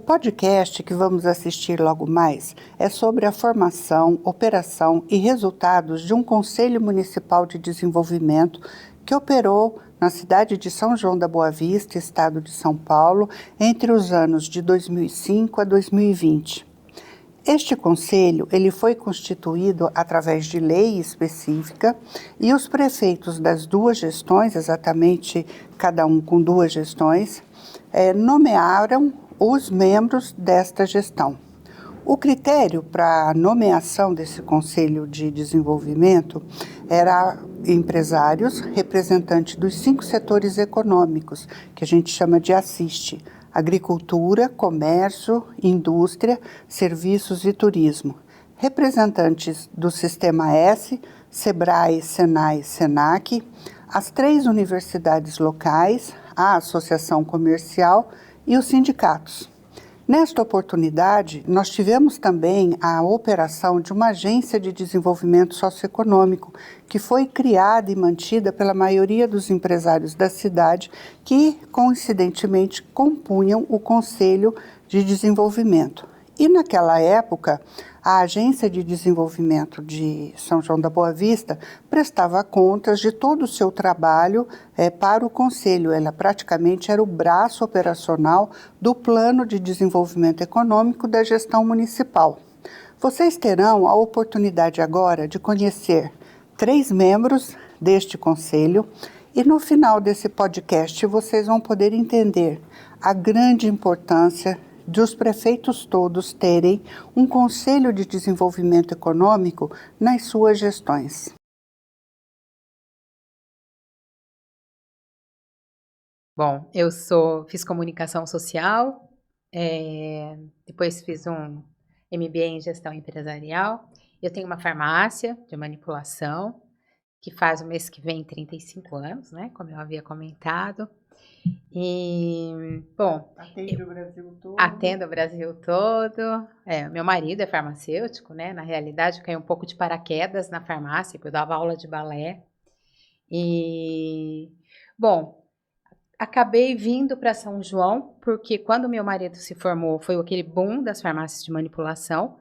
podcast que vamos assistir logo mais é sobre a formação, operação e resultados de um Conselho Municipal de Desenvolvimento que operou na cidade de São João da Boa Vista, estado de São Paulo, entre os anos de 2005 a 2020. Este conselho ele foi constituído através de lei específica e os prefeitos das duas gestões, exatamente cada um com duas gestões, nomearam os membros desta gestão. O critério para a nomeação desse Conselho de Desenvolvimento era empresários, representantes dos 5 setores econômicos, que a gente chama de ASSIST: agricultura, comércio, indústria, serviços e turismo. Representantes do Sistema S, SEBRAE, SENAI, SENAC, as 3 universidades locais, a Associação Comercial e os sindicatos. Nesta oportunidade, nós tivemos também a operação de uma agência de desenvolvimento socioeconômico, que foi criada e mantida pela maioria dos empresários da cidade, que, coincidentemente, compunham o Conselho de Desenvolvimento. E naquela época, a Agência de Desenvolvimento de São João da Boa Vista prestava contas de todo o seu trabalho para o Conselho. Ela praticamente era o braço operacional do Plano de Desenvolvimento Econômico da gestão municipal. Vocês terão a oportunidade agora de conhecer 3 membros deste Conselho e no final desse podcast vocês vão poder entender a grande importância de os prefeitos todos terem um Conselho de Desenvolvimento Econômico nas suas gestões. Bom, fiz comunicação social, depois fiz um MBA em gestão empresarial. Eu tenho uma farmácia de manipulação, que faz o mês que vem 35 anos, né? Como eu havia comentado. E, bom, Atende o Brasil todo. Atendo o Brasil todo. Meu marido é farmacêutico, né? Na realidade, eu caí um pouco de paraquedas na farmácia, porque eu dava aula de balé. E, bom, acabei vindo para São João, porque quando meu marido se formou, foi aquele boom das farmácias de manipulação.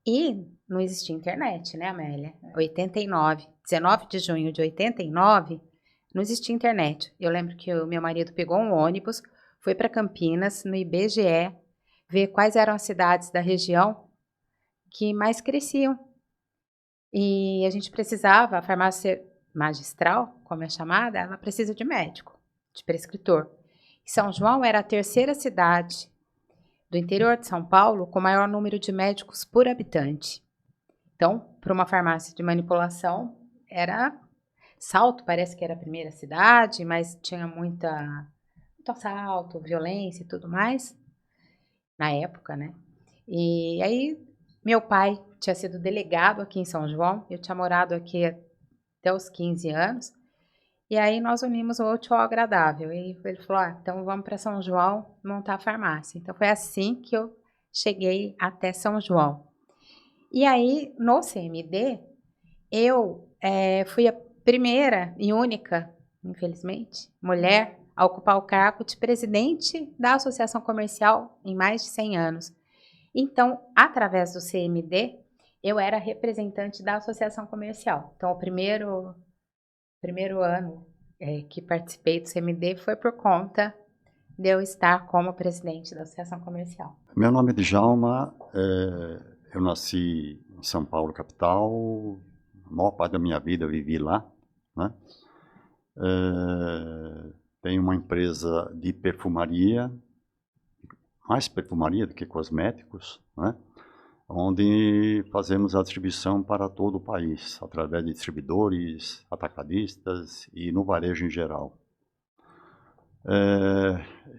E não existia internet, né, Amélia? 89, 19 de junho de 89, não existia internet. Eu lembro que o meu marido pegou um ônibus, foi para Campinas, no IBGE, ver quais eram as cidades da região que mais cresciam. E a gente precisava, a farmácia magistral, como é chamada, ela precisa de médico, de prescritor. São João era a 3ª cidade do interior de São Paulo com maior número de médicos por habitante. Então, para uma farmácia de manipulação, era Salto, parece que era a primeira cidade, mas tinha muito assalto, violência e tudo mais, na época, né? E aí, meu pai tinha sido delegado aqui em São João, eu tinha morado aqui até os 15 anos, e aí nós unimos o útil ao agradável. E ele falou, então vamos para São João montar a farmácia. Então foi assim que eu cheguei até São João. E aí, no CMD, eu fui a primeira e única, infelizmente, mulher a ocupar o cargo de presidente da Associação Comercial em mais de 100 anos. Então, através do CMD, eu era representante da Associação Comercial. Então, o primeiro ano que participei do CMD foi por conta de eu estar como presidente da Associação Comercial. Meu nome é Djalma, eu nasci em São Paulo, capital, a maior parte da minha vida eu vivi lá, né? Tenho uma empresa de perfumaria, mais perfumaria do que cosméticos, né? Onde fazemos a distribuição para todo o país, através de distribuidores, atacadistas e no varejo em geral.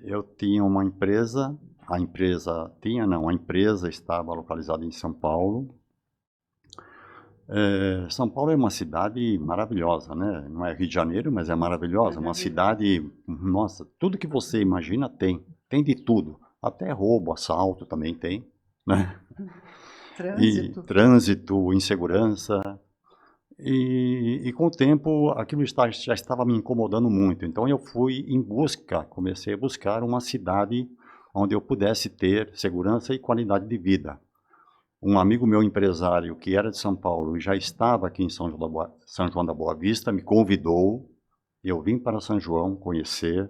Eu tinha uma empresa, a empresa estava localizada em São Paulo. São Paulo é uma cidade maravilhosa, né? Não é Rio de Janeiro, mas é maravilhosa, uma cidade, nossa, tudo que você imagina tem de tudo, até roubo, assalto também tem, né? Trânsito, insegurança. E com o tempo, aquilo já estava me incomodando muito. Então, eu comecei a buscar uma cidade onde eu pudesse ter segurança e qualidade de vida. Um amigo meu empresário, que era de São Paulo e já estava aqui em São João da Boa Vista, me convidou, e eu vim para São João conhecer.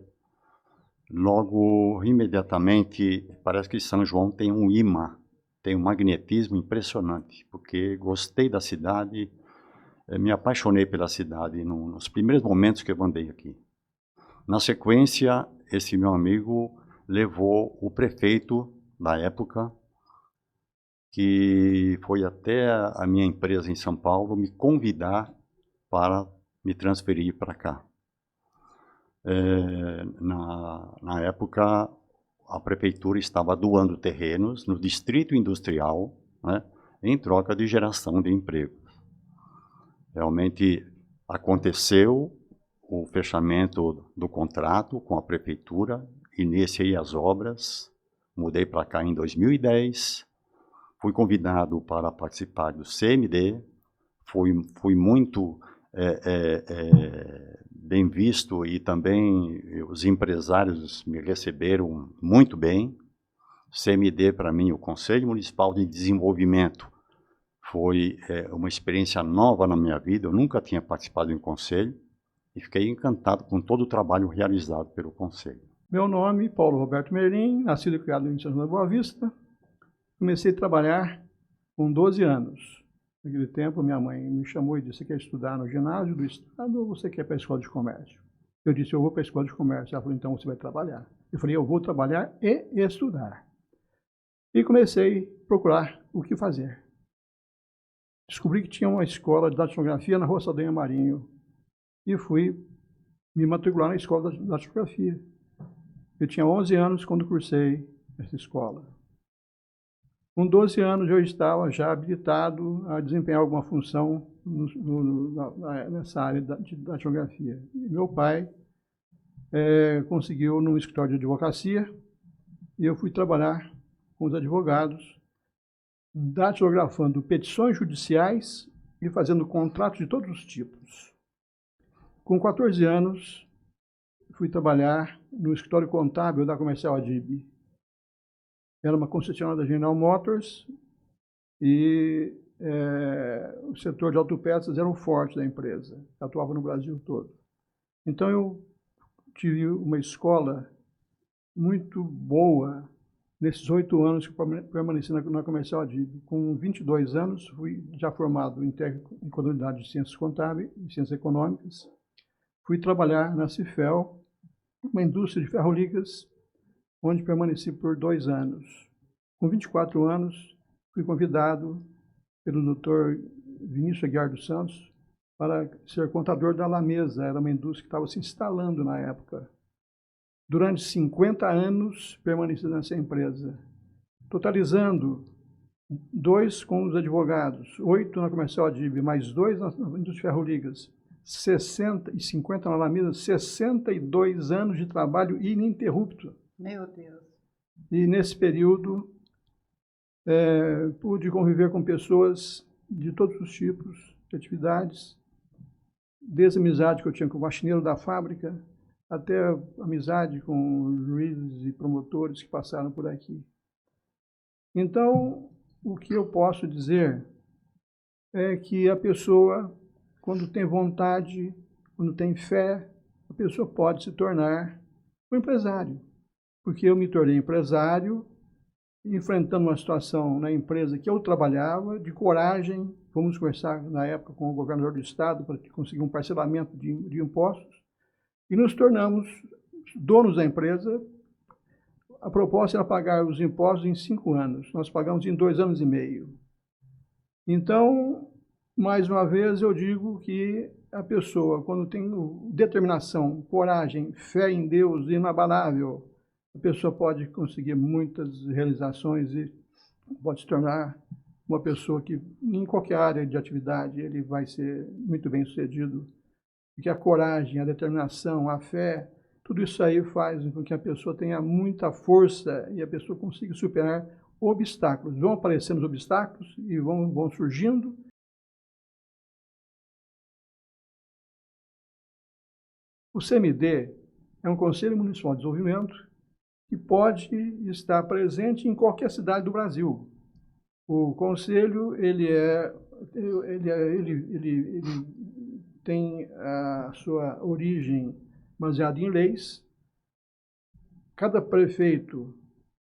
Logo, imediatamente, parece que São João tem um imã, tem um magnetismo impressionante, porque gostei da cidade, me apaixonei pela cidade nos primeiros momentos que eu andei aqui. Na sequência, esse meu amigo levou o prefeito da época, que foi até a minha empresa em São Paulo, me convidar para me transferir para cá. Na época, a prefeitura estava doando terrenos no distrito industrial, né, em troca de geração de emprego. Realmente aconteceu o fechamento do contrato com a prefeitura, iniciei as obras, mudei para cá em 2010, fui convidado para participar do CMD, fui muito bem visto e também os empresários me receberam muito bem. CMD, para mim, o Conselho Municipal de Desenvolvimento, foi uma experiência nova na minha vida. Eu nunca tinha participado de um conselho e fiquei encantado com todo o trabalho realizado pelo conselho. Meu nome é Paulo Roberto Merlim, nascido e criado em São João da Boa Vista. Comecei a trabalhar com 12 anos. Naquele tempo, minha mãe me chamou e disse: você quer estudar no ginásio do estado ou você quer ir para a escola de comércio? Eu disse: eu vou para a escola de comércio. Ela falou: então você vai trabalhar. Eu falei: eu vou trabalhar e estudar. E comecei a procurar o que fazer. Descobri que tinha uma escola de datilografia na Rua Saldanha Marinho e fui me matricular na escola de datilografia. Eu tinha 11 anos quando cursei essa escola. Com 12 anos eu estava já habilitado a desempenhar alguma função nessa área de datilografia. E meu pai conseguiu num escritório de advocacia e eu fui trabalhar com os advogados, datilografando petições judiciais e fazendo contratos de todos os tipos. Com 14 anos, fui trabalhar no escritório contábil da Comercial Adib. Era uma concessionária da General Motors e o setor de autopeças era o forte da empresa, atuava no Brasil todo. Então eu tive uma escola muito boa nesses 8 anos que permaneci na Comercial Adib. Com 22 anos, fui já formado em técnico em contabilidade de ciências contábeis e ciências econômicas. Fui trabalhar na Cifel, uma indústria de ferro-ligas, onde permaneci por 2 anos. Com 24 anos, fui convidado pelo Dr. Vinícius Aguiar dos Santos para ser contador da Lamesa. Era uma indústria que estava se instalando na época. Durante 50 anos, permaneci nessa empresa, totalizando 2 com os advogados, 8 na Comercial Adib, mais 2 na indústria de ferro-ligas, 60 e 50 na Lamesa, 62 anos de trabalho ininterrupto. Meu Deus. E nesse período, pude conviver com pessoas de todos os tipos de atividades, desde a amizade que eu tinha com o faxineiro da fábrica, até a amizade com juízes e promotores que passaram por aqui. Então, o que eu posso dizer é que a pessoa, quando tem vontade, quando tem fé, a pessoa pode se tornar um empresário. Porque eu me tornei empresário, enfrentando uma situação na empresa que eu trabalhava, de coragem. Fomos conversar na época com o governador do estado para conseguir um parcelamento de impostos e nos tornamos donos da empresa. A proposta era pagar os impostos em 5 anos, nós pagamos em 2 anos e meio. Então, mais uma vez, eu digo que a pessoa, quando tem determinação, coragem, fé em Deus inabalável, a pessoa pode conseguir muitas realizações e pode se tornar uma pessoa que, em qualquer área de atividade, ele vai ser muito bem sucedido. Porque a coragem, a determinação, a fé, tudo isso aí faz com que a pessoa tenha muita força e a pessoa consiga superar obstáculos. Vão aparecendo os obstáculos e vão surgindo. O CMD é um Conselho Municipal de Desenvolvimento que pode estar presente em qualquer cidade do Brasil. O Conselho ele tem a sua origem baseada em leis. Cada prefeito,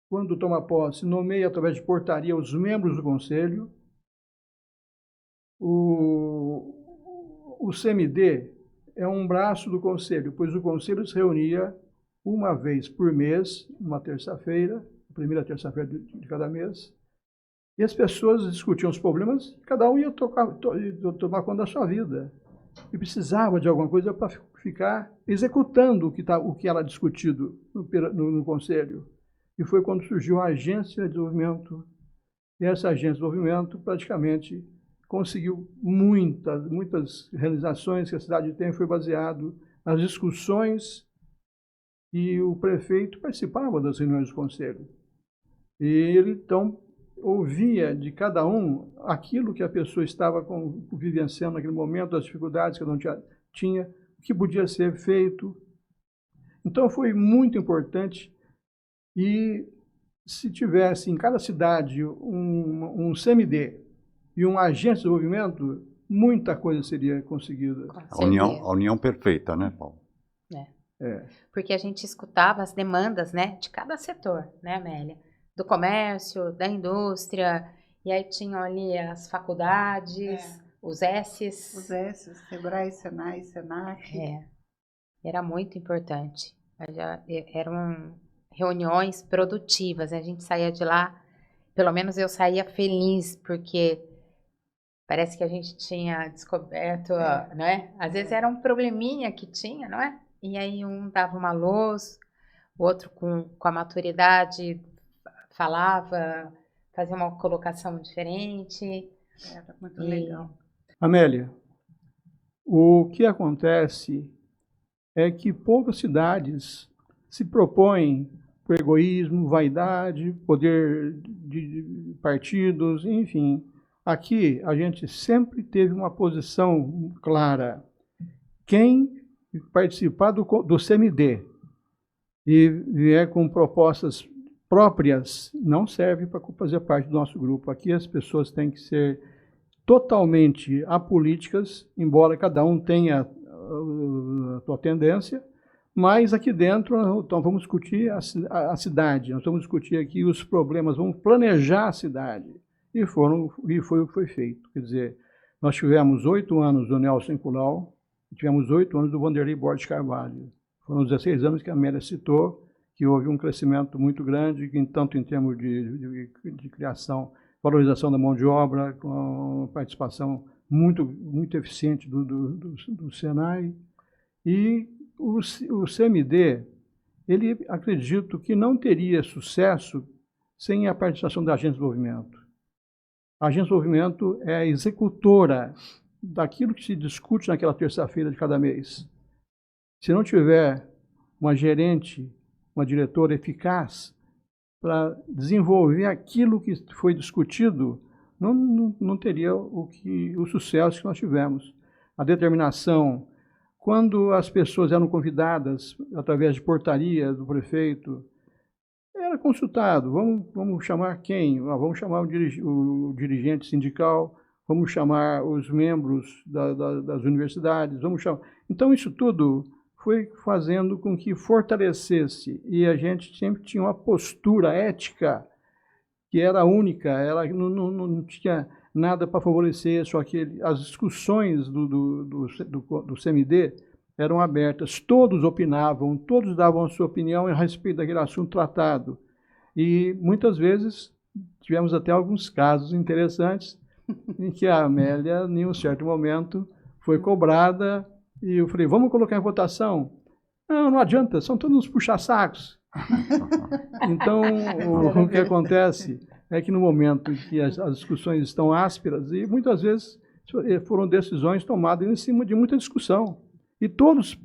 quando toma posse, nomeia através de portaria os membros do Conselho. O CMD é um braço do Conselho, pois o Conselho se reunia uma vez por mês, uma terça-feira, primeira terça-feira de cada mês, e as pessoas discutiam os problemas, cada um ia tomar conta da sua vida. E precisava de alguma coisa para ficar executando o que era discutido no Conselho. E foi quando surgiu a Agência de Desenvolvimento, e essa Agência de Desenvolvimento praticamente conseguiu muitas realizações que a cidade tem, foi baseado nas discussões, e o prefeito participava das reuniões do Conselho. E ele, então, ouvia de cada um aquilo que a pessoa estava vivenciando naquele momento, as dificuldades que cada um tinha, o que podia ser feito. Então, foi muito importante. E se tivesse em cada cidade um CMD e um agente de desenvolvimento, muita coisa seria conseguida. A união perfeita, né, Paulo? Porque a gente escutava as demandas, né, de cada setor, né, Amélia? Do comércio, da indústria, e aí tinham ali as faculdades, os S's. Os S's, Sebrae, Senai, Senac. Era muito importante. Eram reuniões produtivas, a gente saía de lá, pelo menos eu saía feliz, porque parece que a gente tinha descoberto, né? Às vezes era um probleminha que tinha, não é? E aí um dava uma luz, o outro com a maturidade falava, fazia uma colocação diferente. Era muito legal. Amélia, o que acontece é que poucas cidades se propõem por egoísmo, vaidade, poder de partidos, enfim. Aqui a gente sempre teve uma posição clara. Quem participar do CMD e vier com propostas próprias não serve para fazer parte do nosso grupo. Aqui as pessoas têm que ser totalmente apolíticas, embora cada um tenha a sua tendência, mas aqui dentro então, vamos discutir a cidade, nós vamos discutir aqui os problemas, vamos planejar a cidade. E foi o que foi feito. Quer dizer, nós tivemos 8 anos do Nelson Colau, tivemos 8 anos do Vanderlei Borges Carvalho. Foram 16 anos que a Amélia citou, que houve um crescimento muito grande, tanto em termos de criação, valorização da mão de obra, com a participação muito eficiente do Senai. E o CMD, ele acredito que não teria sucesso sem a participação da Agência de Desenvolvimento. A Agência de Desenvolvimento é a executora daquilo que se discute naquela terça-feira de cada mês. Se não tiver uma gerente, uma diretora eficaz para desenvolver aquilo que foi discutido, não teria o sucesso que nós tivemos. A determinação, quando as pessoas eram convidadas, através de portaria do prefeito, era consultado, vamos chamar quem? Vamos chamar o dirigente sindical, vamos chamar os membros das universidades, vamos chamar... Então, isso tudo foi fazendo com que fortalecesse, e a gente sempre tinha uma postura ética que era única, ela não tinha nada para favorecer, só que as discussões do CMD eram abertas, todos opinavam, todos davam a sua opinião a respeito daquele assunto tratado. E muitas vezes tivemos até alguns casos interessantes em que a Amélia, em um certo momento, foi cobrada e eu falei, vamos colocar em votação? Não adianta, são todos uns puxa-sacos. Então, o que acontece é que no momento que as discussões estão ásperas, e muitas vezes foram decisões tomadas em cima de muita discussão, e todos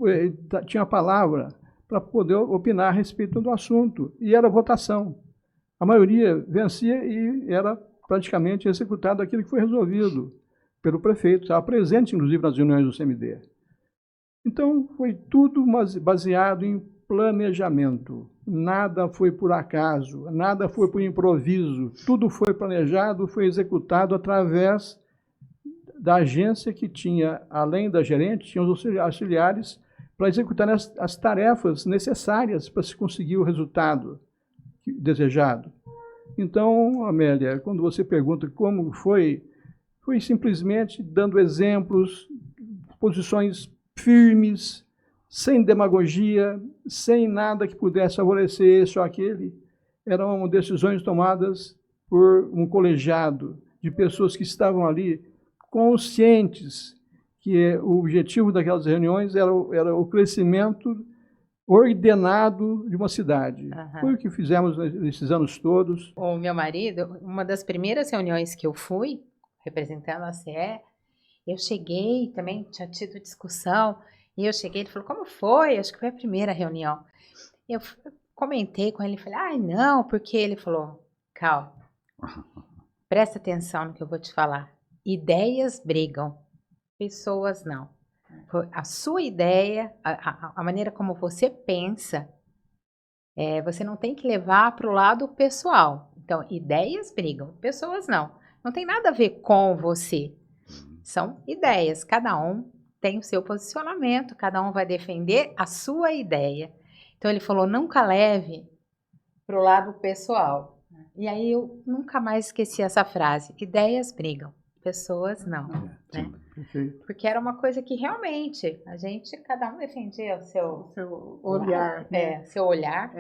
tinham a palavra para poder opinar a respeito do assunto, e era votação. A maioria vencia e era praticamente executado aquilo que foi resolvido pelo prefeito, estava presente, inclusive, nas reuniões do CMD. Então, foi tudo baseado em planejamento. Nada foi por acaso, nada foi por improviso. Tudo foi planejado, foi executado através da agência que tinha, além da gerente, tinha os auxiliares para executar as tarefas necessárias para se conseguir o resultado desejado. Então, Amélia, quando você pergunta como foi simplesmente dando exemplos, posições firmes, sem demagogia, sem nada que pudesse favorecer esse ou aquele. Eram decisões tomadas por um colegiado de pessoas que estavam ali conscientes que o objetivo daquelas reuniões era o crescimento ordenado de uma cidade. Foi o que fizemos nesses anos todos. O meu marido, uma das primeiras reuniões que eu fui, representando a CE, eu cheguei, também tinha tido discussão, e eu cheguei, ele falou, como foi? Acho que foi a primeira reunião. Eu comentei com ele, falei, ai não, porque ele falou, calma, presta atenção no que eu vou te falar. Ideias brigam, pessoas não. A sua ideia, a maneira como você pensa, você não tem que levar para o lado pessoal. Então, ideias brigam, pessoas não. Não tem nada a ver com você. São ideias, cada um tem o seu posicionamento, cada um vai defender a sua ideia. Então, ele falou, nunca leve para o lado pessoal. E aí, eu nunca mais esqueci essa frase. Ideias brigam, pessoas não. Né? Porque era uma coisa que realmente a gente, cada um defendia o seu olhar. Seu olhar.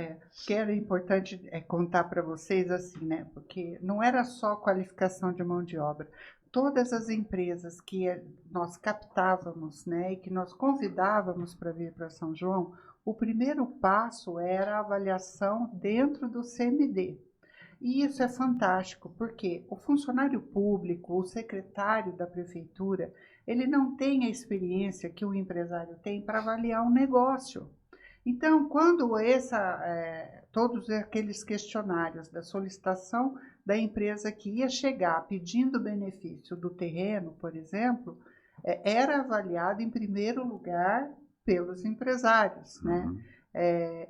Que era importante contar para vocês assim, né? Porque não era só qualificação de mão de obra. Todas as empresas que nós captávamos, né, e que nós convidávamos para vir para São João, o primeiro passo era a avaliação dentro do CMD. E isso é fantástico, porque o funcionário público, o secretário da prefeitura, ele não tem a experiência que o empresário tem para avaliar um negócio. Então, quando todos aqueles questionários da solicitação da empresa que ia chegar pedindo benefício do terreno, por exemplo, era avaliado em primeiro lugar pelos empresários, né?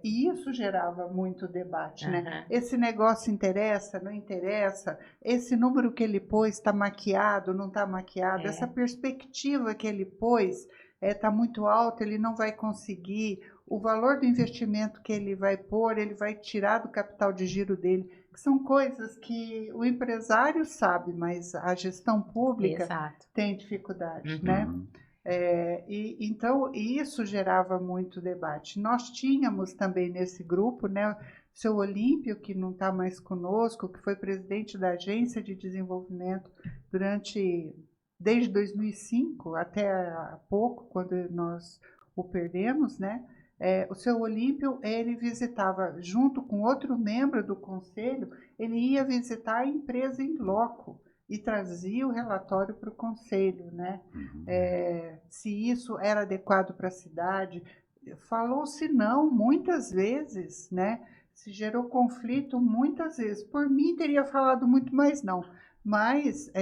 E isso gerava muito debate, né? Esse negócio interessa, não interessa? Esse número que ele pôs está maquiado, não está maquiado? Essa perspectiva que ele pôs está muito alta, ele não vai conseguir. O valor do investimento que ele vai pôr, ele vai tirar do capital de giro dele. Que são coisas que o empresário sabe, mas a gestão pública tem dificuldade, né? Então, isso gerava muito debate. Nós tínhamos também nesse grupo, né, o seu Olímpio, que não está mais conosco, que foi presidente da Agência de Desenvolvimento desde 2005 até há pouco, quando nós o perdemos, né? O seu Olímpio, ele visitava, junto com outro membro do conselho, ele ia visitar a empresa em loco e trazia o relatório para o conselho, né? Se isso era adequado para a cidade. Falou-se não muitas vezes, né? Se gerou conflito muitas vezes. Por mim, teria falado muito mais não. Mas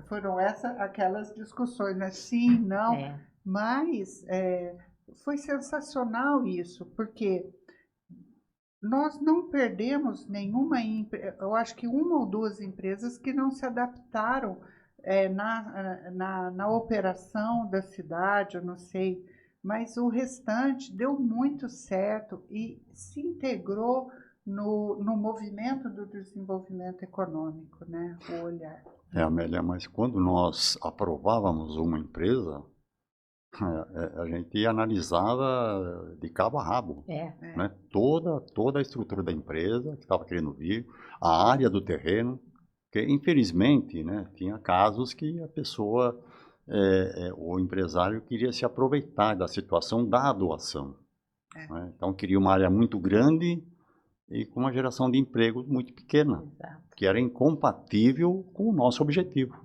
foram aquelas discussões, né? Sim, não. Mas foi sensacional isso, porque nós não perdemos nenhuma empresa, eu acho que uma ou duas empresas que não se adaptaram na operação da cidade, eu não sei, mas o restante deu muito certo e se integrou no movimento do desenvolvimento econômico, né? O olhar. Amélia, mas quando nós aprovávamos uma empresa, a gente analisava de cabo a rabo, né? Toda a estrutura da empresa que estava querendo vir, a área do terreno, que infelizmente, né, tinha casos que a pessoa, o empresário queria se aproveitar da situação da doação. Né? Então queria uma área muito grande e com uma geração de empregos muito pequena, que era incompatível com o nosso objetivo.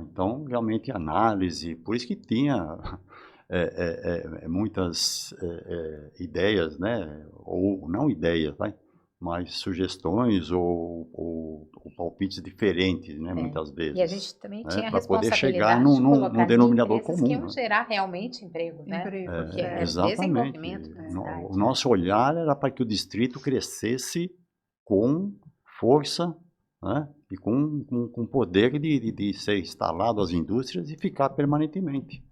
Então, realmente, análise, por isso que tinha muitas ideias, né? Ou não ideias, mais sugestões ou palpites diferentes, né, muitas vezes. E a gente também tinha a para poder responsabilidade chegar de colocar num denominador empresas comum. que iam Né? gerar realmente empregos, né? Empregos, Porque é Exatamente. desenvolvimento da cidade. O nosso olhar era para que o distrito crescesse com força, né? E com poder de ser instalado as indústrias e ficar permanentemente.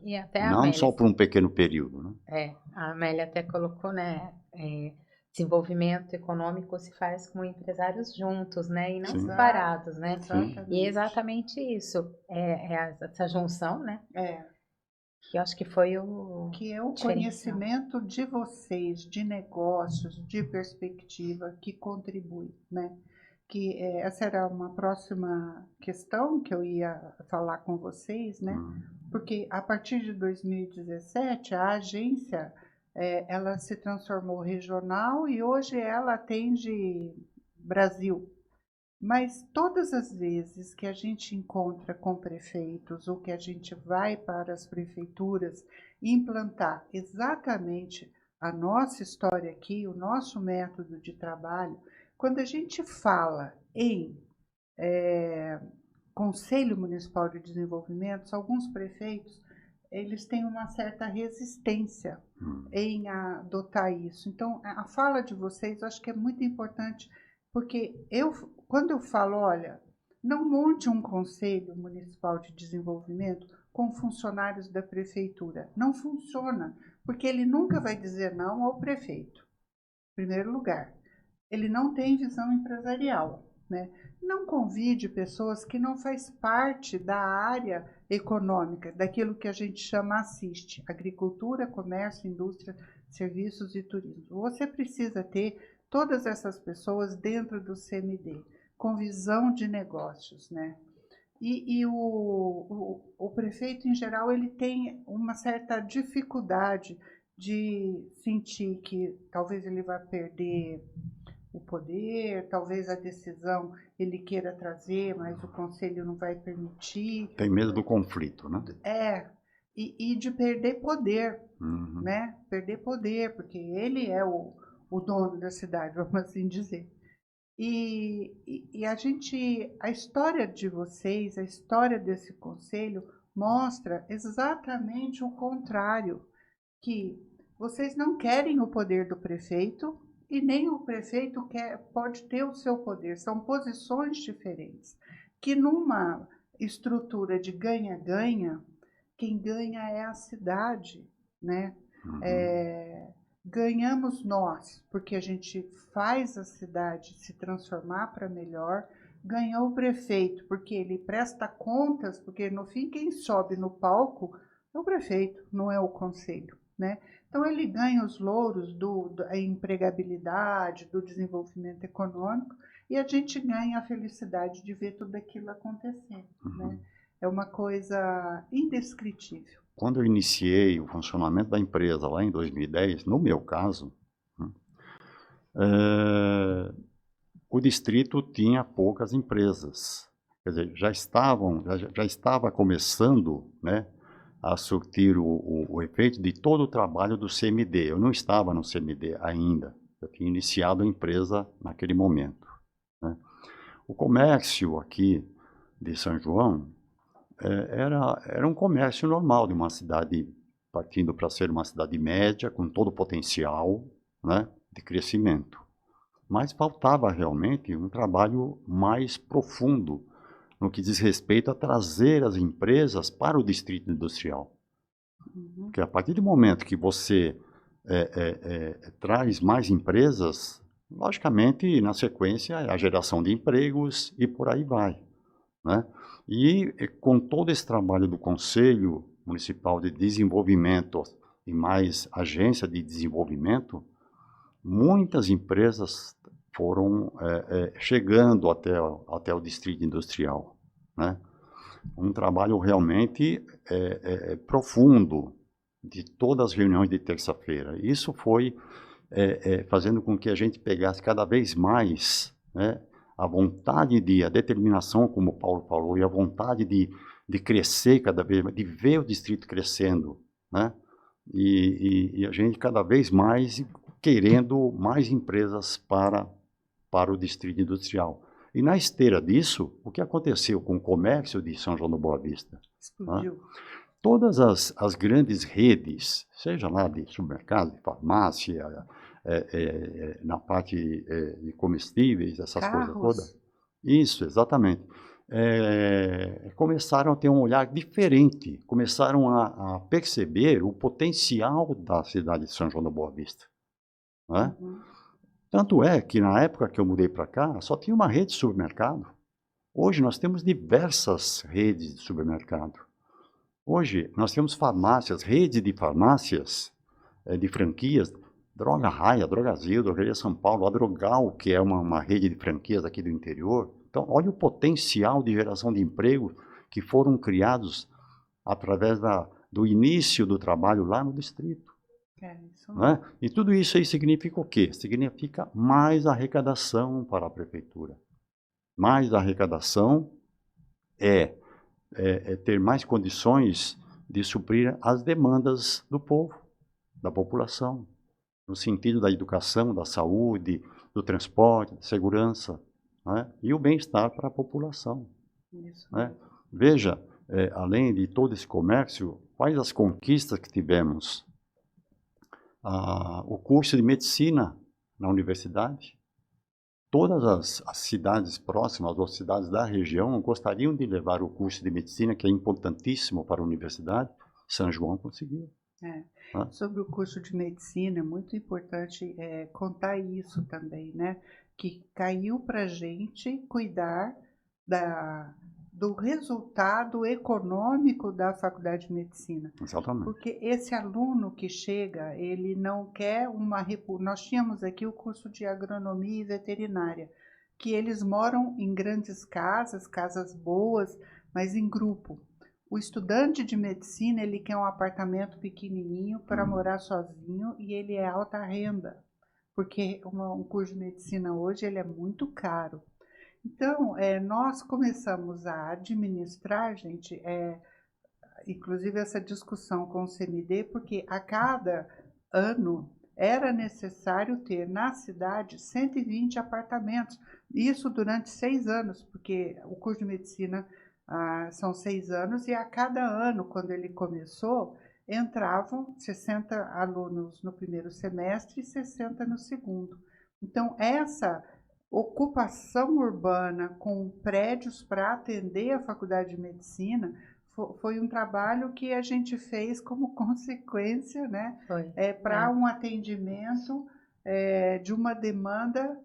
E até a Não Amélia, só por um pequeno período. Né? a Amélia até colocou, né? Desenvolvimento econômico se faz com empresários juntos, né? E não Sim. separados, né? Sim. E é exatamente isso. Essa junção, né? Que eu acho que foi o Que é o diferencial. conhecimento de vocês, de negócios, de perspectiva, que contribui, né? Que essa era uma próxima questão que eu ia falar com vocês, né? Porque a partir de 2017 a agência ela se transformou regional e hoje ela atende Brasil. Mas todas as vezes que a gente encontra com prefeitos ou que a gente vai para as prefeituras implantar exatamente a nossa história aqui, o nosso método de trabalho, quando a gente fala em Conselho Municipal de Desenvolvimento, alguns prefeitos eles têm uma certa resistência em adotar isso. Então, a fala de vocês eu acho que é muito importante, porque quando eu falo, olha, não monte um Conselho Municipal de Desenvolvimento com funcionários da prefeitura. Não funciona, porque ele nunca vai dizer não ao prefeito, em primeiro lugar. Ele não tem visão empresarial, né? Não convide pessoas que não faz parte da área econômica, daquilo que a gente chama assiste, agricultura, comércio, indústria, serviços e turismo. Você precisa ter todas essas pessoas dentro do CMD, com visão de negócios, né? E o prefeito, em geral, ele tem uma certa dificuldade de sentir que talvez ele vai perder o poder, talvez a decisão ele queira trazer, mas o conselho não vai permitir. Tem medo do conflito, né? E de perder poder, né? Perder poder, porque ele é o dono da cidade, vamos assim dizer. E a história de vocês, a história desse conselho mostra exatamente o contrário, que vocês não querem o poder do prefeito e nem o prefeito pode ter o seu poder. São posições diferentes, que numa estrutura de ganha-ganha, quem ganha é a cidade, né? Ganhamos nós, porque a gente faz a cidade se transformar para melhor. Ganhou o prefeito, porque ele presta contas, porque no fim quem sobe no palco é o prefeito, não é o conselho, né? Então ele ganha os louros da empregabilidade, do desenvolvimento econômico, e a gente ganha a felicidade de ver tudo aquilo acontecer, né? É uma coisa indescritível. Quando eu iniciei o funcionamento da empresa lá em 2010, no meu caso, o distrito tinha poucas empresas. Quer dizer, já estava começando, né, a surtir o efeito de todo o trabalho do CMD. Eu não estava no CMD ainda. Eu tinha iniciado a empresa naquele momento. Né? O comércio aqui de São João era um comércio normal de uma cidade, partindo para ser uma cidade média, com todo o potencial, né, de crescimento. Mas faltava realmente um trabalho mais profundo no que diz respeito a trazer as empresas para o distrito industrial. Porque a partir do momento que você traz mais empresas, logicamente, na sequência, a geração de empregos e por aí vai, né? E com todo esse trabalho do Conselho Municipal de Desenvolvimento e mais agência de desenvolvimento, muitas empresas foram chegando até o distrito industrial, né? Um trabalho realmente profundo de todas as reuniões de terça-feira. Isso foi fazendo com que a gente pegasse cada vez mais, né, a determinação, como o Paulo falou, e a vontade de crescer cada vez mais, de ver o distrito crescendo, né? E a gente cada vez mais querendo mais empresas para o distrito industrial. E na esteira disso, o que aconteceu com o comércio de São João da Boa Vista? Explodiu. Todas as grandes redes, seja lá de supermercado, de farmácia, na parte de comestíveis, essas coisas todas. Isso, exatamente. Começaram a ter um olhar diferente, começaram a perceber o potencial da cidade de São João da Boa Vista. Né? Uhum. Tanto é que na época que eu mudei para cá, só tinha uma rede de supermercado. Hoje nós temos diversas redes de supermercado. Hoje nós temos farmácias, rede de farmácias, de franquias, Droga Raia, Drogazil, Drogaria São Paulo, a Drogal, que é uma rede de franquias aqui do interior. Então, olha o potencial de geração de emprego que foram criados através do início do trabalho lá no distrito. Isso. Né? E tudo isso aí significa o quê? Significa mais arrecadação para a prefeitura. Mais arrecadação é ter mais condições de suprir as demandas do povo, da população, no sentido da educação, da saúde, do transporte, da segurança, né? E o bem-estar para a população. Isso. Né? Veja, além de todo esse comércio, quais as conquistas que tivemos? O curso de medicina na universidade. Todas as cidades próximas, ou cidades da região, gostariam de levar o curso de medicina, que é importantíssimo para a universidade. São João conseguiu. Sobre o curso de medicina, é muito importante contar isso também, né? Que caiu para a gente cuidar do resultado econômico da faculdade de medicina. Exatamente. Porque esse aluno que chega, ele não quer Nós tínhamos aqui o curso de agronomia e veterinária, que eles moram em grandes casas boas, mas em grupo. O estudante de medicina, ele quer um apartamento pequenininho para morar sozinho e ele é alta renda, porque um curso de medicina hoje ele é muito caro. Então, nós começamos a administrar, gente, inclusive essa discussão com o CMD, porque a cada ano era necessário ter na cidade 120 apartamentos. Isso durante 6 anos, porque o curso de medicina são 6 anos e a cada ano, quando ele começou, entravam 60 alunos no primeiro semestre e 60 no segundo. Então, essa ocupação urbana com prédios para atender a faculdade de medicina foi um trabalho que a gente fez como consequência, né, para um atendimento de uma demanda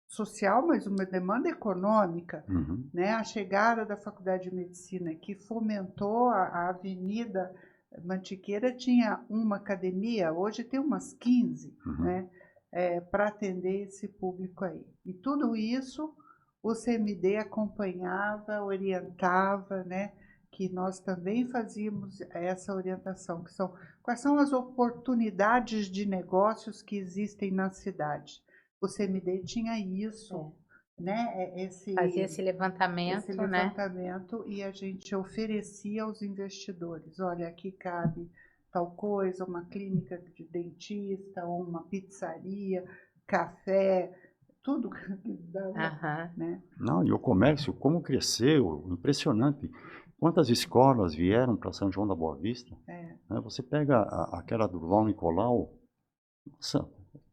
social, mas uma demanda econômica. Né? A chegada da faculdade de medicina, que fomentou a Avenida Mantiqueira, tinha uma academia, hoje tem umas 15, né? Para atender esse público aí. E tudo isso o CMD acompanhava, orientava, né? Que nós também fazíamos essa orientação, quais são as oportunidades de negócios que existem na cidade. O CMD tinha isso, né? Fazia esse levantamento, e a gente oferecia aos investidores, olha, aqui cabe tal coisa, uma clínica de dentista, ou uma pizzaria, café, tudo que dava, né? Não, e o comércio, como cresceu, impressionante. Quantas escolas vieram para São João da Boa Vista? Você pega aquela do Val Nicolau, nossa,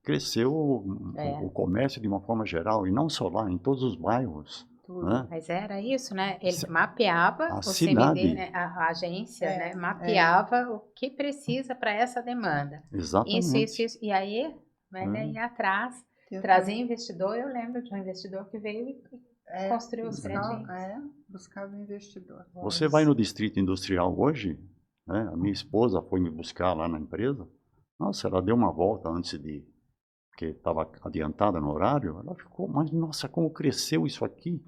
cresceu o comércio de uma forma geral, e não só lá, em todos os bairros. Né? Mas era isso, né? Ele mapeava, o cidade, CMD, né? A agência, né? Mapeava o que precisa para essa demanda. Exatamente. Isso. E aí, ia atrás, trazer investidor. Eu lembro de um investidor que veio e construiu os prédios. Buscava investidor. Você vai no distrito industrial hoje, né? A minha esposa foi me buscar lá na empresa. Nossa, ela deu uma volta antes porque estava adiantada no horário. Ela ficou, mas nossa, como cresceu isso aqui.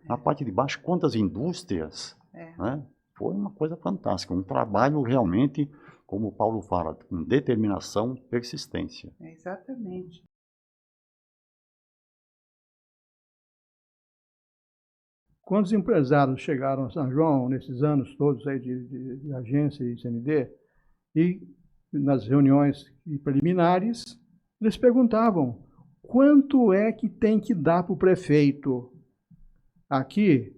Na parte de baixo, quantas indústrias. Né? Foi uma coisa fantástica. Um trabalho realmente, como o Paulo fala, com determinação, persistência. Exatamente. Quantos empresários chegaram a São João nesses anos todos aí de agência e CMD, e nas reuniões preliminares, eles perguntavam, quanto é que tem que dar para o prefeito? Aqui,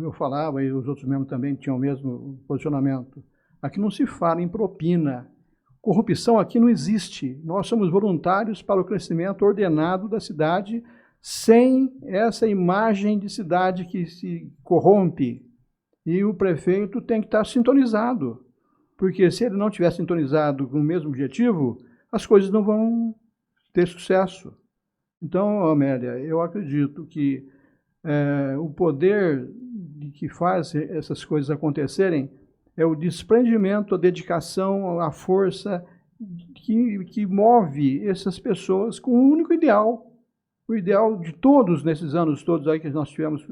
eu falava, e os outros membros também tinham o mesmo posicionamento, aqui não se fala em propina. Corrupção aqui não existe. Nós somos voluntários para o crescimento ordenado da cidade, sem essa imagem de cidade que se corrompe. E o prefeito tem que estar sintonizado, porque se ele não estiver sintonizado com o mesmo objetivo, as coisas não vão ter sucesso. Então, Amélia, eu acredito que o poder que faz essas coisas acontecerem é o desprendimento, a dedicação, a força que move essas pessoas com um único ideal. O ideal de todos, nesses anos todos aí que nós tivemos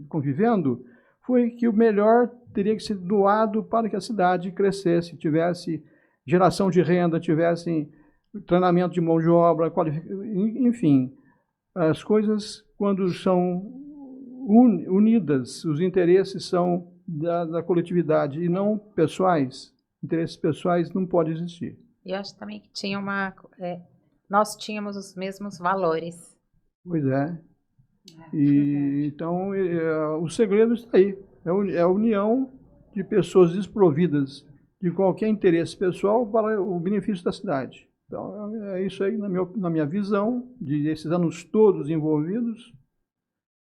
convivendo, foi que o melhor teria que ser doado para que a cidade crescesse, tivesse geração de renda, tivesse treinamento de mão de obra, enfim. As coisas, quando são unidas, os interesses são da coletividade e não pessoais, interesses pessoais não podem existir. Eu acho também que tinha nós tínhamos os mesmos valores. Pois é. Então, o segredo está aí. É a união de pessoas desprovidas de qualquer interesse pessoal para o benefício da cidade. Então, é isso aí na minha visão, desses anos todos envolvidos,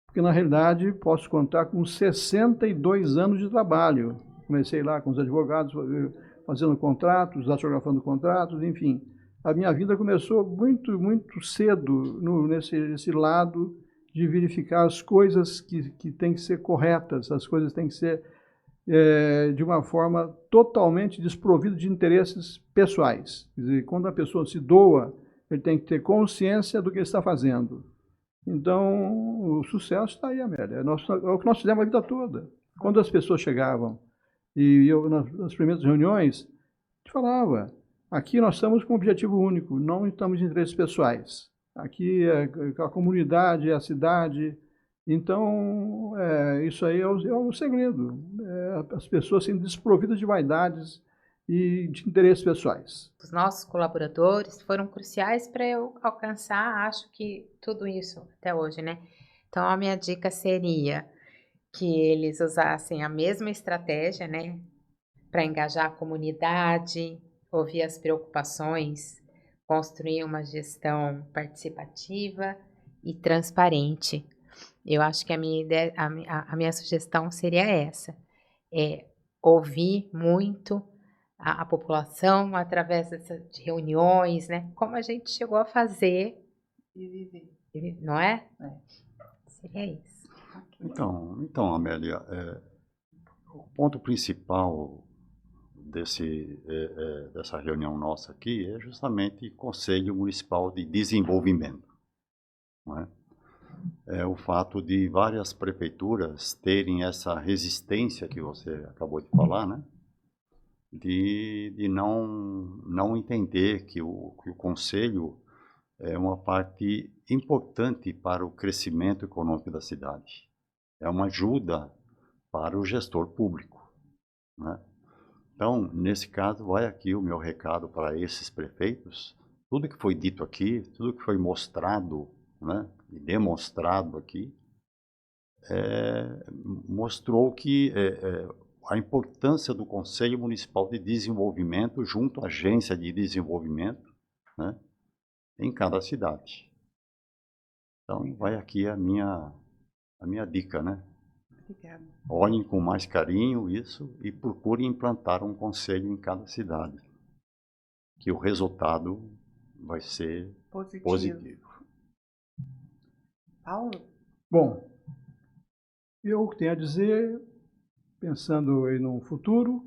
porque, na realidade, posso contar com 62 anos de trabalho. Comecei lá com os advogados, fazendo contratos, datilografando contratos, enfim. A minha vida começou muito, muito cedo nesse lado de verificar as coisas que têm que ser corretas, as coisas têm que ser de uma forma totalmente desprovida de interesses pessoais. Quer dizer, quando a pessoa se doa, ele tem que ter consciência do que ele está fazendo. Então, o sucesso está aí, Amélia. É o que nós fizemos a vida toda. Quando as pessoas chegavam, e eu, nas primeiras reuniões, te falava, aqui nós estamos com um objetivo único, não estamos em interesses pessoais. Aqui é a comunidade, é a cidade. Então, isso aí é o segredo. As pessoas sendo desprovidas de vaidades e de interesses pessoais. Os nossos colaboradores foram cruciais para eu alcançar, acho que tudo isso até hoje, né? Então, a minha dica seria que eles usassem a mesma estratégia, né? Para engajar a comunidade, ouvir as preocupações, construir uma gestão participativa e transparente. Eu acho que a minha ideia, a minha sugestão seria essa: ouvir muito a população através de reuniões, né? Como a gente chegou a fazer E viver. Não é? Seria isso. Então, Amélia, o ponto principal dessa reunião nossa aqui é justamente Conselho Municipal de Desenvolvimento. Não é? É o fato de várias prefeituras terem essa resistência que você acabou de falar, né? De não entender que o Conselho é uma parte importante para o crescimento econômico da cidade. É uma ajuda para o gestor público, né? Então, nesse caso, vai aqui o meu recado para esses prefeitos. Tudo que foi dito aqui, tudo que foi mostrado, né, e demonstrado aqui, mostrou que a importância do Conselho Municipal de Desenvolvimento junto à Agência de Desenvolvimento, né, em cada cidade. Então, vai aqui a minha dica, né? Obrigada. Olhem com mais carinho isso e procurem implantar um conselho em cada cidade, que o resultado vai ser positivo. Paulo? Bom, eu tenho a dizer, pensando aí no futuro,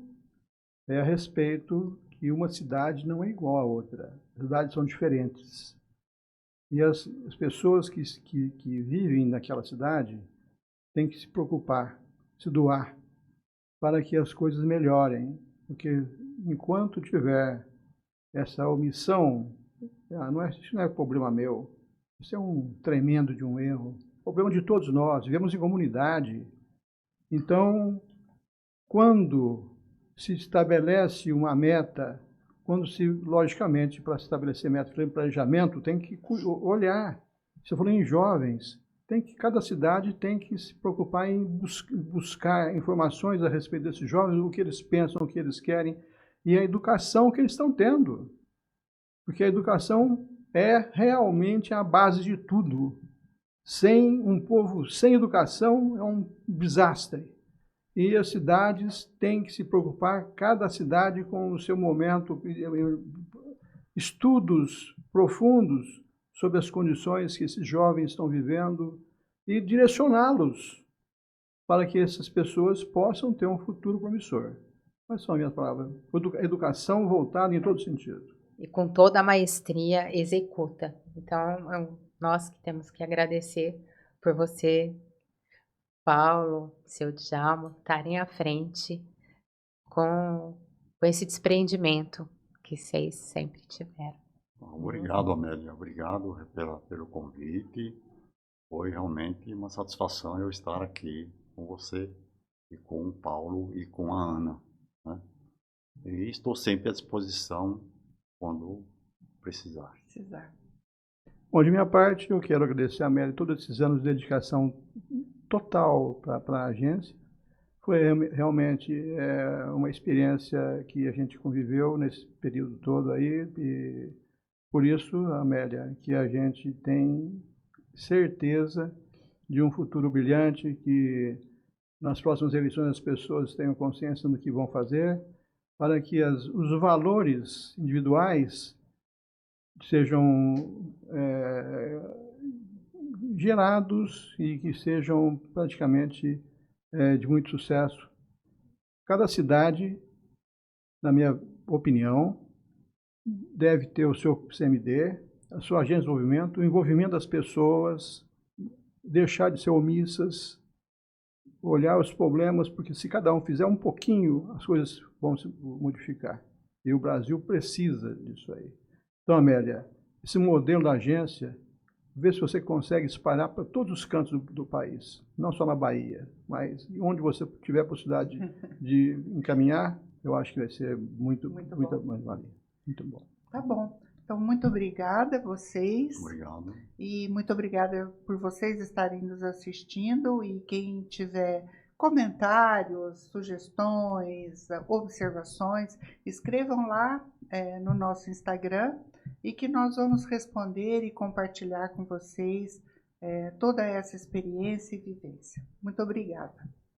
a respeito que uma cidade não é igual a outra. As cidades são diferentes. E as pessoas que vivem naquela cidade têm que se preocupar, se doar, para que as coisas melhorem. Porque enquanto tiver essa omissão, isso não é problema meu, isso é um tremendo de um erro, problema de todos nós, vivemos em comunidade. Então, quando se estabelece uma meta quando se, logicamente, para se estabelecer método de planejamento, tem que olhar. Se eu falei em jovens, cada cidade tem que se preocupar em buscar informações a respeito desses jovens, o que eles pensam, o que eles querem, e a educação que eles estão tendo. Porque a educação é realmente a base de tudo. Sem um povo sem educação é um desastre. E as cidades têm que se preocupar, cada cidade com o seu momento, estudos profundos sobre as condições que esses jovens estão vivendo e direcioná-los para que essas pessoas possam ter um futuro promissor. Quais são as minhas palavras? Educação voltada em todo sentido. E com toda a maestria executa. Então, nós que temos que agradecer por você, Paulo, seu Djalma, estarem à frente com esse desprendimento que vocês sempre tiveram. Obrigado, Amélia. Obrigado pelo convite. Foi realmente uma satisfação eu estar aqui com você e com o Paulo e com a Ana, né? E estou sempre à disposição quando precisar. Bom, de minha parte, eu quero agradecer a Amélia todos esses anos de dedicação total para a agência. Foi realmente uma experiência que a gente conviveu nesse período todo aí, e por isso, Amélia, que a gente tem certeza de um futuro brilhante, que nas próximas eleições as pessoas tenham consciência do que vão fazer, para que os valores individuais sejam gerados e que sejam praticamente de muito sucesso. Cada cidade, na minha opinião, deve ter o seu CMD, a sua agência de desenvolvimento, o envolvimento das pessoas, deixar de ser omissas, olhar os problemas, porque se cada um fizer um pouquinho, as coisas vão se modificar. E o Brasil precisa disso aí. Então, Amélia, esse modelo da agência, vê se você consegue espalhar para todos os cantos do país, não só na Bahia, mas onde você tiver a possibilidade de encaminhar, eu acho que vai ser muito mais valia. Muito bom. Tá bom. Então, muito obrigada a vocês. Obrigado. E muito obrigada por vocês estarem nos assistindo. E quem tiver comentários, sugestões, observações, escrevam lá no nosso Instagram e que nós vamos responder e compartilhar com vocês toda essa experiência e vivência. Muito obrigada.